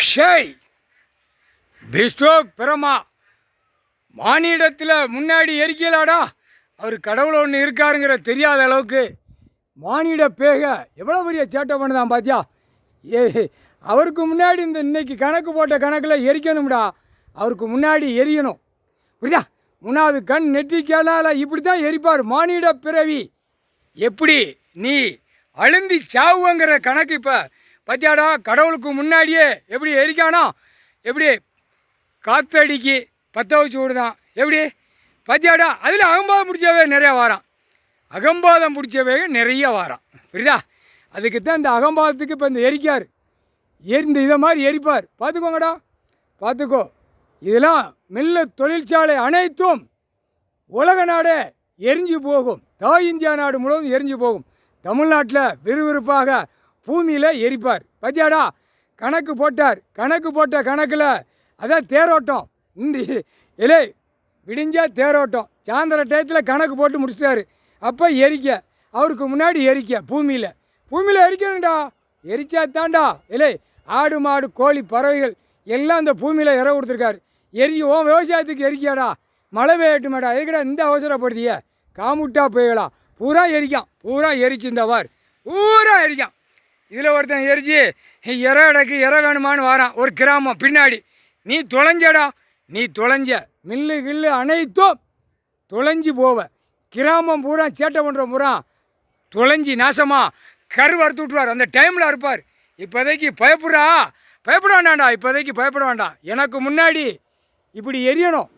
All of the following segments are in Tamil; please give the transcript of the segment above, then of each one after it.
ஷேய் பிஸ்டோ பிரமா மானிடத்தில் முன்னாடி எரிக்கலாடா. அவர் கடவுள் ஒன்று இருக்காருங்கிற தெரியாத அளவுக்கு மானிட பேக எவ்வளோ பெரிய சேட்டை பண்ணுதான் பார்த்தியா. அவருக்கு முன்னாடி இந்த இன்னைக்கு கணக்கு போட்ட கணக்கில் எரிக்கணும்டா. அவருக்கு முன்னாடி எரியணும் புரியுதா. மூணாவது கண் நெற்றிக்கால இப்படி தான் எரிப்பார் மானிட பிறவி. எப்படி நீ அழுந்தி சாவுங்கிற கணக்கு இப்போ பார்த்தியாடா. கடவுளுக்கு முன்னாடியே எப்படி எரிக்கானோ, எப்படி காற்றடிக்கு பற்ற வச்சு விடுதான் எப்படி பார்த்தியாடா. அதில் அகம்பாதம் பிடிச்சவே நிறையா வாரான். அகம்பாதம் பிடிச்சவே நிறைய வாரான் புரியுதா. அதுக்கு தான் இந்த அகம்பாதத்துக்கு இப்போ இந்த எரிக்கார் இந்த இதை மாதிரி எரிப்பார். பார்த்துக்கோங்கடா பார்த்துக்கோ. இதெல்லாம் மில்ல தொழிற்சாலை அனைத்தும் உலக நாடே எரிஞ்சு போகும். இந்தியா நாடு முழுவதும் எரிஞ்சு போகும். தமிழ்நாட்டில் விறுவிறுப்பாக பூமியில் எரிப்பார். பார்த்தியாடா கணக்கு போட்டார். கணக்கு போட்ட கணக்கில் அதான் தேரோட்டம். இந்த இலை விடிஞ்சால் தேரோட்டம். சாயந்தர டயத்தில் கணக்கு போட்டு முடிச்சிட்டாரு. அப்போ எரிக்க அவருக்கு முன்னாடி எரிக்க பூமியில் எரிக்கணும்டா. எரிச்சா தாண்டா இல்லை ஆடு மாடு கோழி பறவைகள் எல்லாம் இந்த பூமியில் இற கொடுத்துருக்காரு. ஓன் விவசாயத்துக்கு எரிக்காடா. மழை பெய்யட்டுமாடா. எதுக்கடா இந்த அவசரப்படுத்திய காமுட்டா போய்களா. பூரா எரிக்கான். பூரா எரிச்சு இந்தவார் பூரா எரிக்கான். இதில் ஒருத்தன் எரிச்சு இற இற வேணுமான்னு வாரான். ஒரு கிராமம் பின்னாடி நீ தொலைஞ்சடா. நீ தொலைஞ்ச மில்லு கில்லு அனைத்தும் தொலைஞ்சி போவ. கிராமம் பூரா சேட்டை பண்ணுற பூரா தொலைஞ்சி நாசமாக கருவறுத்து விட்டுருவார். அந்த டைமில் இருப்பார். இப்போதைக்கு பயப்பட வேண்டாம்டா. இப்போதைக்கு பயப்பட வேண்டாம். எனக்கு முன்னாடி இப்படி எரியணும்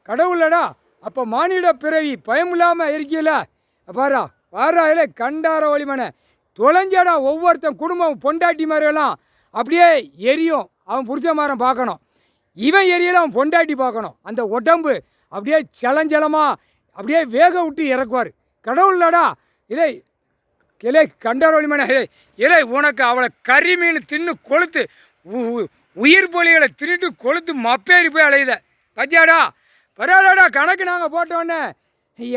கடவுளடா. அப்போ மானிட பிறவி பயம் இல்லாமல் எரிக்கல பாரா வாரா இல்லை கண்டார ஒளிமனை தொலைஞ்சடா. ஒவ்வொருத்தன் குடும்பம் பொண்டாட்டி மாதிரியெல்லாம் அப்படியே எரியும். அவன் பிடிச்ச மரம் பார்க்கணும். இவன் எரியல அவன் பொண்டாட்டி பார்க்கணும். அந்த உடம்பு அப்படியே சலஞ்சலமாக அப்படியே வேக விட்டு இறக்குவார் கடவுளடா. இல்லை இலை கண்டாரோலிமான இலை உனக்கு அவளை கறி மீன் தின்னு கொளுத்து உயிர் பொலிகளை திருட்டு கொளுத்து மப்பேறி போய் அலையுத பத்தியாடா. பரவாயில்லடா கணக்கு நாங்கள் போட்டோன்னே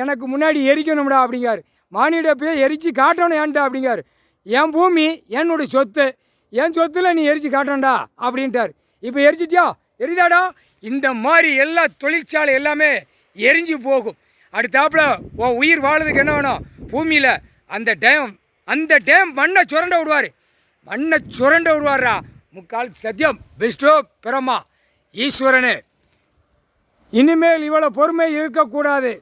எனக்கு முன்னாடி எரிக்கணும்டா அப்படிங்கார். மானிட போய் எரித்து காட்டணும் ஏன்டா அப்படிங்கார். என் பூமி என்னுடைய சொத்து. என் சொத்தில் நீ எரித்து காட்டணும்டா அப்படின்ட்டார். இப்போ எரிச்சிட்டியா எரிதாடா. இந்த மாதிரி எல்லா தொழிற்சாலை எல்லாமே எரிஞ்சு போகும். அடுத்தாப்புல உன் உயிர் வாழறதுக்கு என்ன வேணும் பூமியில் அந்த டைம் மண்ணை சுரண்ட விடுவார்ரா. முக்கால் சத்தியம் பிஸ்டோ பிரமா ஈஸ்வரனே. இனிமேல் இவ்வளோ பொறுமை இருக்கக்கூடாது.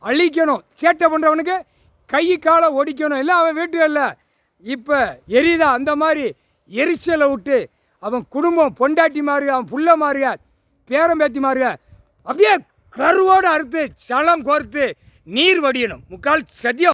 அழிக்கணும். சேட்டை பண்ணுறவனுக்கு கை காலை ஒடிக்கணும். இல்லை அவன் வீட்டு இல்லை இப்போ எரிதா. அந்த மாதிரி எரிச்சலை விட்டு அவன் குடும்பம் பொண்டாட்டி மாறுக, அவன் புள்ள மாறுக, பேரம்பேத்தி மாறுக அப்படியே கருவோடு அறுத்து சலம் கோர்த்து நீர் வடியணும். முக்கால் சத்தியம்.